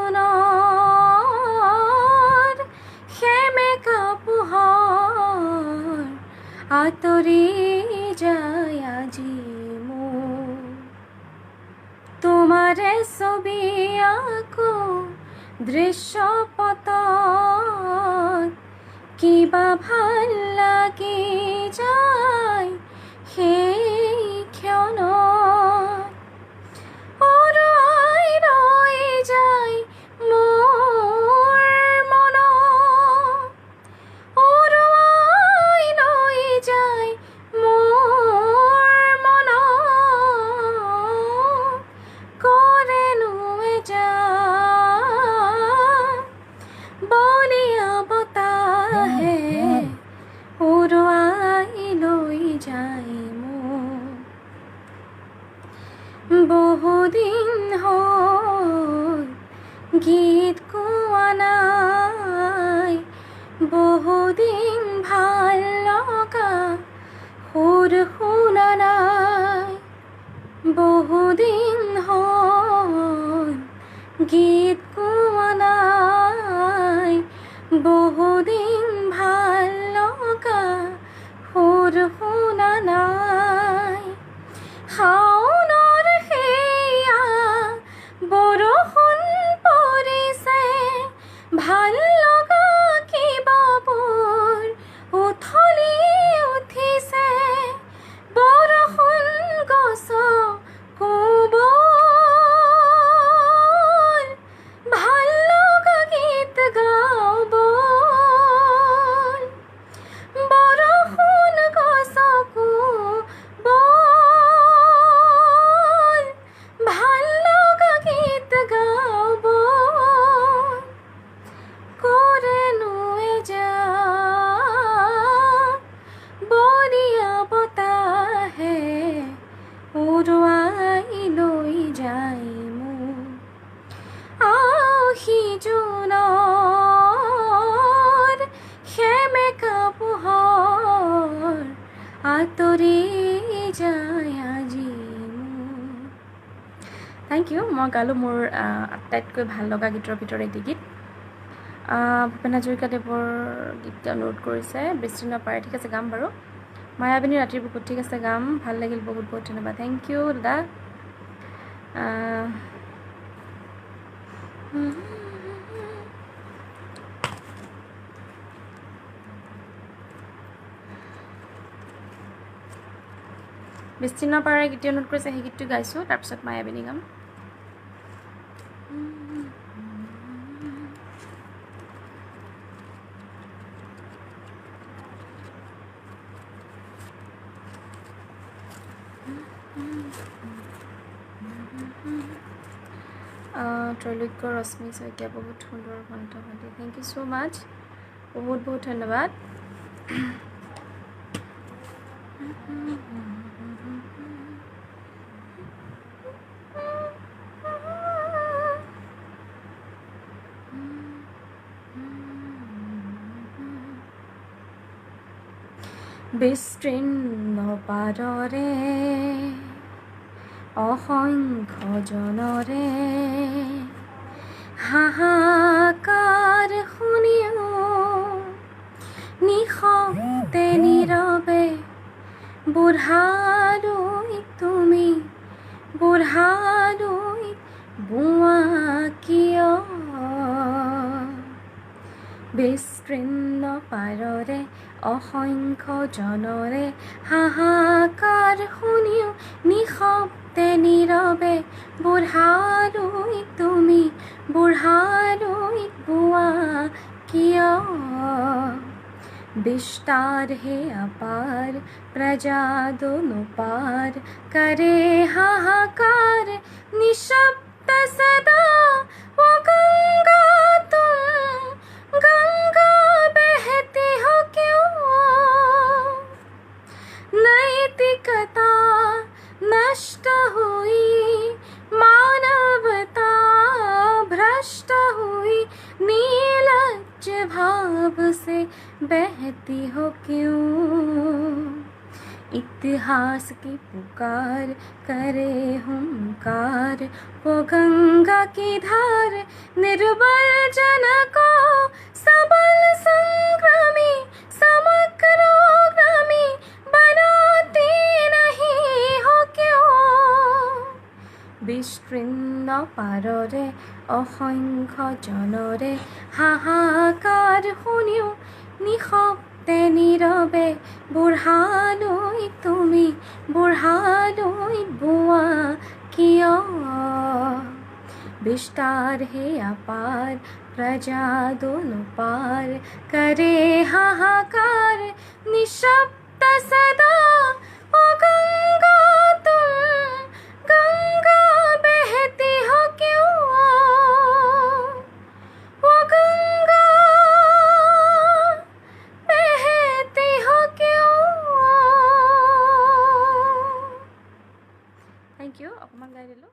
জোনৰ সেমেকা পোহৰ আঁতৰি যায় আজি মোৰ তোমাৰে ছবি আকৌ দৃশ্যপটত কিবা ভাল লাগি যায় সেই ক্ষণত অৰাই ৰৈ যায় মোৰ মনত অৰাই ৰৈ যায় মোৰ মনত কৰেনো বলিয়া বতাহে উৰুৱাই লৈ যায় মোক বহুদিন হ'ল গীত গোৱা নাই বহুদিন ভাল লগা সুৰ শুনা নাই বহুদিন হ'ল গীত গোৱা নাই বহুদিন ভাল লগা সুৰ শুনা নাই শাওনৰ সেয়া বৰষুণ পৰিছে ভাল লগা কিবাবোৰ উঠলি উঠিছে বৰষুণ গছক কোবল ভাল লগা গীত গাব বৰষুণ গছক কোবল ভাল লগা গীত গাব কৰেনো বলিয়া বতাহে উৰুৱাই লৈ যায় মোক আহি জোনৰ সেমেকা পোহৰ আঁতৰি যায় আজি মোৰ থেংক ইউ মই গালোঁ মোৰ আটাইতকৈ ভাল লগা গীতৰ ভিতৰত এটি গীত ভূপেন হাজৰিকাদেৱৰ গীত অনুৰোধ কৰিছে বৃষ্টি নপৰে ঠিক আছে গাম বাৰু মায়াবিনী ৰাতিৰ বুকুত ঠিক আছে গাম ভাল লাগিল বহুত বহুত ধন্যবাদ থেংক ইউ দাদা বৃষ্টি নপৰে গীত অনুৰোধ কৰিছে সেই গীতটো গাইছোঁ তাৰপিছত মায়াবিনী গাম ত্ৰৈলোক্য ৰশ্মি শইকীয়া বহুত সুন্দৰ কণ্ঠপাতি থেংক ইউ ছ' মাছ বহুত বহুত ধন্যবাদ বিস্তীৰ্ণ পাৰৰে অসংখ্য জনৰে হাহাকাৰ শুনিও নিশব্দে নীৰৱে বুঢ়ালৈ তুমি বুঢ়ালৈ বোৱা কিয় বিস্তীৰ্ণ পাৰৰে অসংখ্য জনৰে হাহাকাৰ শুনিও নিশব্দে নীৰৱে বুঢ়ালৈ তুমি বুঢ়ালৈ বোৱা কিয় विस्तार है अपार प्रजा दोनों पार करे हाहाकार निशब्द सदा वो गंगा तुम गंगा बहती हो क्यों नैतिकता नष्ट हुई मानवता भ्रष्ट हुई नीलज्ज भाव से बहती हो क्यों इतिहास की पुकार करे हुंकार वो गंगा की धार निर्बल जन को सबल संग्रामी समग्रगामी बनाते नहीं हो क्यों विस्तृर्ण पाररे असंख्य जनरे हाहाकार शुनिও निशब्दे नीरवे बुढ़ाলৈ তুমি बुढ़ाলৈ বোৱা किय विस्तार है अपार प्रजा दोनों पार करे हाहाकार निशब्द सदा ओ गंगा तुम गंगा बहती हो क्यों ओ गंगा बहती हो क्यों थैंक यू অকমান গাই দিলোঁ